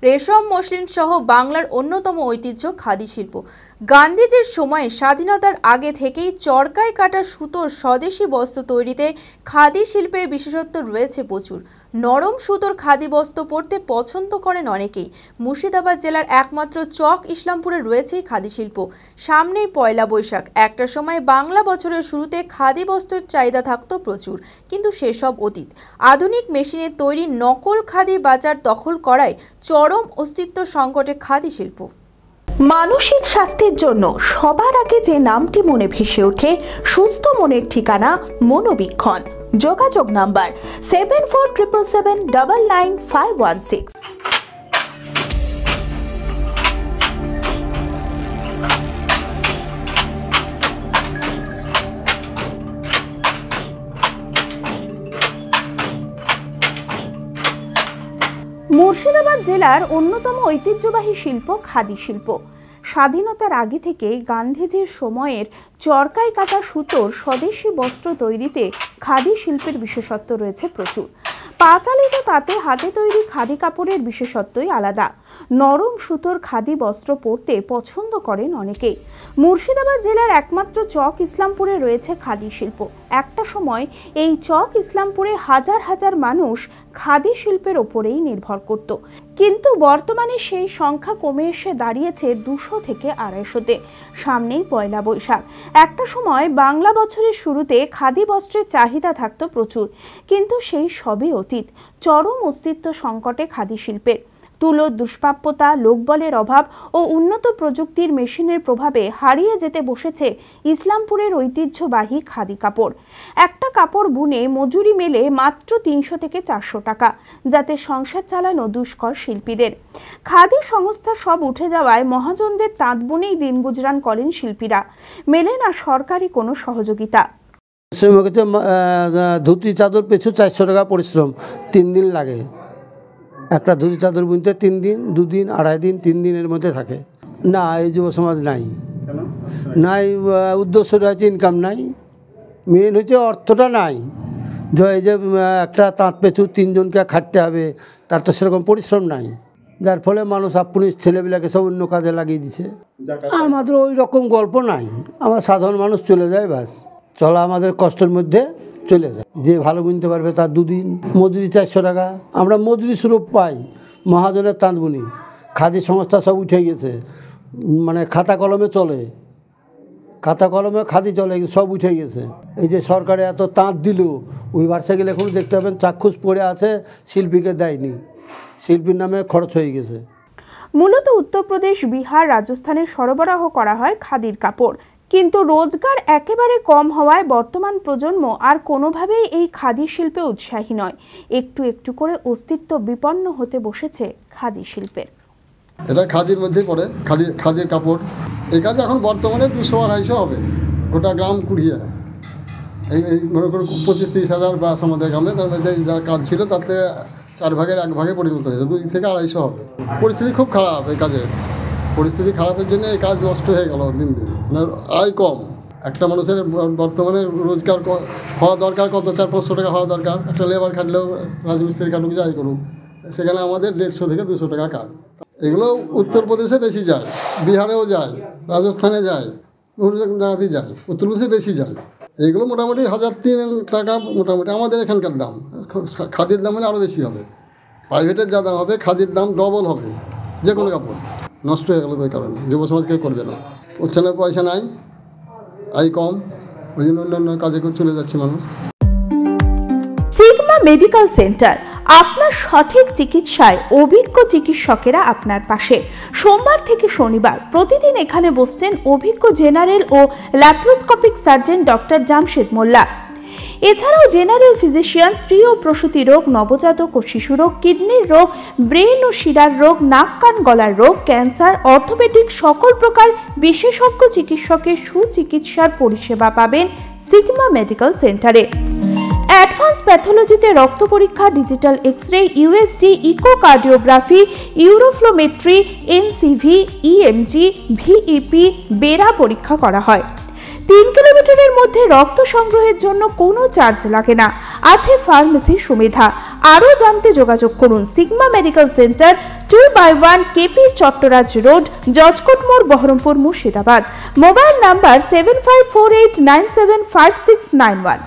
রেশম মসলিন সহ বাংলার অন্যতম ঐতিহ্য খাদি শিল্প। গান্ধীজির সময়ে স্বাধীনতার আগে থেকেই চরকায় কাটা সুতোর স্বদেশি বস্ত্র তৈরিতে খাদি শিল্পের বিশেষত্ব রয়েছে প্রচুর। নরম সুতোর খাদি বস্ত্র পরতে পছন্দ করেন অনেকেই। মুর্শিদাবাদ জেলার একমাত্র চক ইসলামপুরে রয়েছে খাদি শিল্প। সামনেই পয়লা বৈশাখ। একটা সময় বাংলা বছরের শুরুতে খাদি বস্ত্রের চাহিদা থাকতো প্রচুর, কিন্তু সেসব অতীত। আধুনিক মেশিনের তৈরি নকল খাদি বাজার দখল করায় চরম অস্তিত্ব সংকটে খাদি শিল্প। মানসিক স্বাস্থ্যের জন্য সবার আগে যে নামটি মনে ভেসে ওঠে, সুস্থ মনের ঠিকানা মনোবীক্ষণ। যোগাযোগ নাম্বার 7477799516। মুর্শিদাবাদ জেলার অন্যতম ঐতিহ্যবাহী শিল্প খাদি শিল্প। স্বাধীনতার আগে থেকে গান্ধীজির সময়ের চরকায় কাটা সুতোর স্বদেশি বস্ত্র তৈরিতে খাদি শিল্পের বিশেষত্ব রয়েছে প্রচুর। পাচালিত তাতে হাতে তৈরি খাদি কাপড়ের বিশেষত্বই আলাদা। নরম সুতোর খাদি বস্ত্র পরতে পছন্দ করেন অনেকেই। মুর্শিদাবাদ জেলার একমাত্র চক ইসলামপুরে রয়েছে খাদি শিল্প। একটা সময় এই চক ইসলামপুরে হাজার হাজার মানুষ খাদি শিল্পের ওপরেই নির্ভর করত, কিন্তু বর্তমানে সেই সংখ্যা কমে এসে দাঁড়িয়েছে 200 থেকে 250-তে। সামনেই পয়লা বৈশাখ। একটা সময় বাংলা বছরের শুরুতে খাদি বস্ত্রের চাহিদা থাকতো প্রচুর, কিন্তু সেই সবই অতীত। চরম অস্তিত্ব সংকটে খাদি শিল্পের। তুলো দুষ্প্রাপ্যতা, লোকবলের অভাব ও উন্নত প্রযুক্তির মেশিনের প্রভাবে হারিয়ে যেতে বসেছে ইসলামপুরের ঐতিহ্যবাহী খাদি কাপড়। একটা কাপড় বুনে মজুরি মেলে মাত্র 300 থেকে 400 টাকা, যাতে সংসার চালানো দুষ্কর শিল্পীদের। খাদি সংস্থা সব উঠে যাওয়ায় মহাজনদের তাঁত বুনেই দিন গুজরান করেন শিল্পীরা। মেলে না সরকারি কোনো সহযোগিতা। ধুতি চাদর পেছু 400 টাকা পরিশ্রম, 3 দিন লাগে। একটা ধুতি চাদর বুনতে 3 দিন, 2 দিন, 2.5 দিন, 3 দিনের মধ্যে থাকে না। এই যুব সমাজ নাই, উদ্দেশ্য রয়েছে, ইনকাম নাই, মেন হচ্ছে অর্থটা নাই। এই যে একটা তাঁত পেছু 3 জনকে খাটতে হবে, তার তো সেরকম পরিশ্রম নাই, যার ফলে মানুষ আপনি ছেলেবিলাকে সব অন্য কাজে লাগিয়ে দিচ্ছে। আমাদের ওই রকম গল্প নাই, আমার সাধারণ মানুষ চলে যায়, ব্যাস চলা আমাদের কষ্টের মধ্যে চলে যায়। যে ভালো বুনতে পারবে তার 2 দিন মজুরি 400 টাকা। আমরা মজুরি স্বরূপ পাই, মহাজনের তাঁত বুনি। খাদি সংস্থা সব উঠে গেছে, মানে খাতা কলমে চলে, খাতা কলমে খাদি চলে, সব উঠে গেছে। এই যে সরকারে এত তাঁত দিল, ওই বার্ষে গেলে এখন দেখতে পাবেন চাক্ষুষ পড়ে আছে, শিল্পীকে দেয়নি, শিল্পীর নামে খরচ হয়ে গেছে। মূলত উত্তরপ্রদেশ, বিহার, রাজস্থানে সরবরাহ করা হয় খাদির কাপড়, কিন্তু রোজগার একেবারে কম হওয়ায় বর্তমান প্রজন্ম আর কোনোভাবেই এই খাদি শিল্পে উৎসাহী নয়। একটু একটু করে অস্তিত্ব বিপন্ন হতে বসেছে খাদি শিল্পের। এটা খাদির মধ্যেই পড়ে, খাদির কাপড়। এই কাজ এখন বর্তমানে 200-250 হবে, গোটা গ্রাম কুড়িয়ে। এই মনে করুন 25-30 হাজার ব্রাশ আমাদের গ্রামে, তার মধ্যে যা কাজ ছিল তার থেকে 4 ভাগের 1 ভাগে পরিণত হয়েছে, 2 থেকে 250 হবে। পরিস্থিতি খুব খারাপ, এই কাজের পরিস্থিতি খারাপের জন্য এই কাজ নষ্ট হয়ে গেল দিন দিন। মানে আয় কম, একটা মানুষের বর্তমানে রোজগার হওয়া দরকার কত, 400-500 টাকা হওয়া দরকার। একটা লেবার খাটলেও, রাজমিস্ত্রি খাটুক, যাই করুক, সেখানে আমাদের 150 থেকে 200 টাকা কাজ। এগুলো উত্তরপ্রদেশে বেশি যায়, বিহারেও যায়, রাজস্থানে যায়, জায়গাতেই যায়, উত্তরপ্রদেশে বেশি যায়। এইগুলো মোটামুটি 1003 টাকা মোটামুটি আমাদের এখানকার দাম। খাদির দাম হলে আরও বেশি হবে, প্রাইভেটের যা দাম হবে খাদির দাম ডবল হবে। যে কোনো কাপড় নষ্ট হয়ে গেল, ওই কারণে যুব সমাজ কেউ করবে না, উচ্চারণের পয়সা নাই, আয় কম, ওই জন্য অন্যান্য কাজে চলে যাচ্ছে মানুষ। সিগমা মেডিকেল সেন্টার, আপনার সঠিক চিকিৎসায় অভিজ্ঞ চিকিৎসকেরা আপনার পাশে। সোমবার থেকে শনিবার প্রতিদিন এখানে বসছেন অভিজ্ঞ জেনারেল ও ল্যাপ্রোস্কোপিক সার্জন ডক্টর জামশেদ মোল্লা। এছাড়াও জেনারেল ফিজিশিয়ান, স্ত্রী ও প্রসূতি রোগ, নবজাতক ও শিশু রোগ, কিডনির রোগ, ব্রেন ও শিরার রোগ, নাক কান গলার রোগ, ক্যান্সার, অর্থোপেডিক সকল প্রকার বিশেষজ্ঞ চিকিৎসকের সুচিকিৎসার পরিষেবা পাবেন সিগমা মেডিকেল সেন্টারে। অ্যাডভান্স প্যাথোলজিতে রক্ত পরীক্ষা, digital X-ray, USG, echocardiography, uroflowmetry, NCV, EMG, VEP, BERA পরীক্ষা করা হয়। 3 কিলোমিটারের মধ্যে রক্ত সংগ্রহের জন্য কোনো চার্জ লাগে না। আছে ফার্মেসির সুবিধা। আরও জানতে যোগাযোগ করুন Sigma medical centre, 2/1 KP Chattaraj road, judge court মোড়, বহরমপুর, মুর্শিদাবাদ। Mobile number 7548975691।